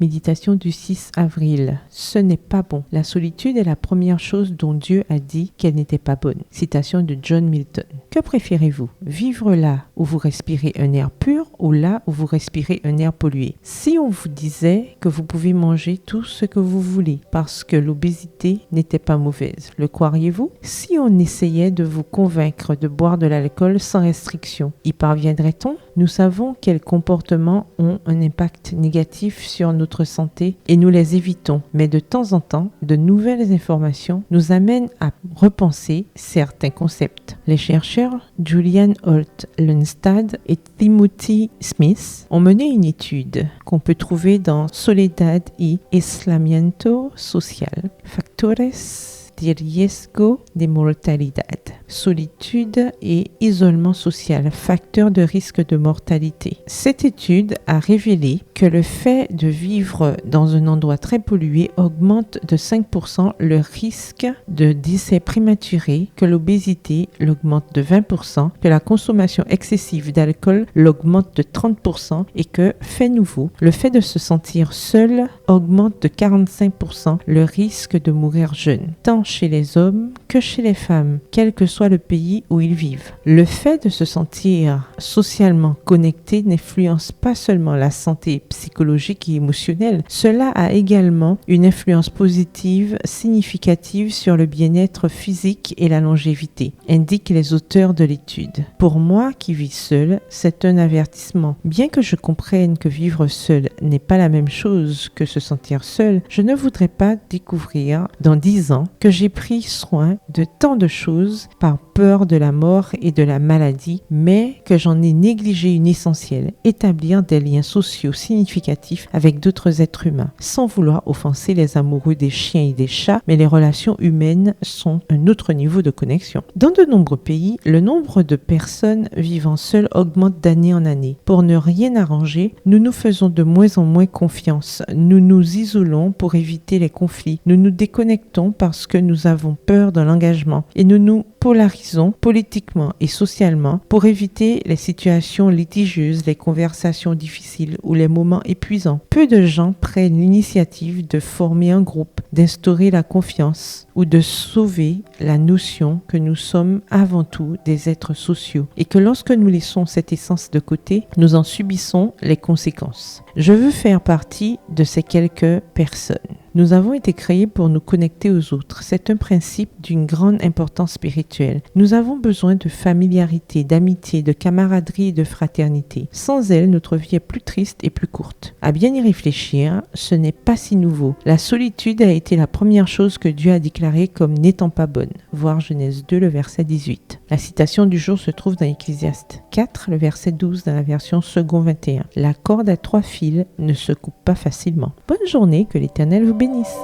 Méditation du 6 avril. Ce n'est pas bon. La solitude est la première chose dont Dieu a dit qu'elle n'était pas bonne. Citation de John Milton. Que préférez-vous? Vivre là où vous respirez un air pur ou là où vous respirez un air pollué? Si on vous disait que vous pouvez manger tout ce que vous voulez parce que l'obésité n'était pas mauvaise, le croiriez-vous? Si on essayait de vous convaincre de boire de l'alcool sans restriction, y parviendrait-on? Nous savons quels comportements ont un impact négatif sur notre santé et nous les évitons. Mais de temps en temps, de nouvelles informations nous amènent à repenser certains concepts. Les chercheurs Julian Holt Lundstad et Timothy Smith ont mené une étude qu'on peut trouver dans Soledad y Aislamiento Social, Factores de riesgo de mortalidad. Solitude et isolement social, facteurs de risque de mortalité. Cette étude a révélé que le fait de vivre dans un endroit très pollué augmente de 5% le risque de décès prématuré, que l'obésité l'augmente de 20%, que la consommation excessive d'alcool l'augmente de 30% et que, fait nouveau, le fait de se sentir seul augmente de 45% le risque de mourir jeune, tant chez les hommes que chez les femmes, quel que soit le pays où ils vivent. Le fait de se sentir socialement connecté n'influence pas seulement la santé psychologique et émotionnelle, cela a également une influence positive significative sur le bien-être physique et la longévité, indiquent les auteurs de l'étude. Pour moi qui vis seul, c'est un avertissement. Bien que je comprenne que vivre seul n'est pas la même chose que se sentir seul, je ne voudrais pas découvrir dans 10 ans que j'ai pris soin de tant de choses par peur de la mort et de la maladie, mais que j'en ai négligé une essentielle, établir des liens sociaux significatifs avec d'autres êtres humains, sans vouloir offenser les amoureux des chiens et des chats, mais les relations humaines sont un autre niveau de connexion. Dans de nombreux pays, le nombre de personnes vivant seules augmente d'année en année. Pour ne rien arranger, nous nous faisons de moins en moins confiance. Nous nous isolons pour éviter les conflits. Nous nous déconnectons parce que nous avons peur de l'engagement et nous nous polarisons politiquement et socialement pour éviter les situations litigieuses, les conversations difficiles ou les moments épuisants. Peu de gens prennent l'initiative de former un groupe, d'instaurer la confiance ou de sauver la notion que nous sommes avant tout des êtres sociaux et que lorsque nous laissons cette essence de côté, nous en subissons les conséquences. Je veux faire partie de ces quelques personnes. Nous avons été créés pour nous connecter aux autres. C'est un principe d'une grande importance spirituelle. Nous avons besoin de familiarité, d'amitié, de camaraderie et de fraternité. Sans elle, notre vie est plus triste et plus courte. À bien y réfléchir, ce n'est pas si nouveau. La solitude a été la première chose que Dieu a déclarée comme n'étant pas bonne. Voir Genèse 2, le verset 18. La citation du jour se trouve dans Ecclésiaste 4, le verset 12 dans la version second 21. La corde à 3 fils ne se coupe pas facilement. Bonne journée, que l'Éternel vous bénisse.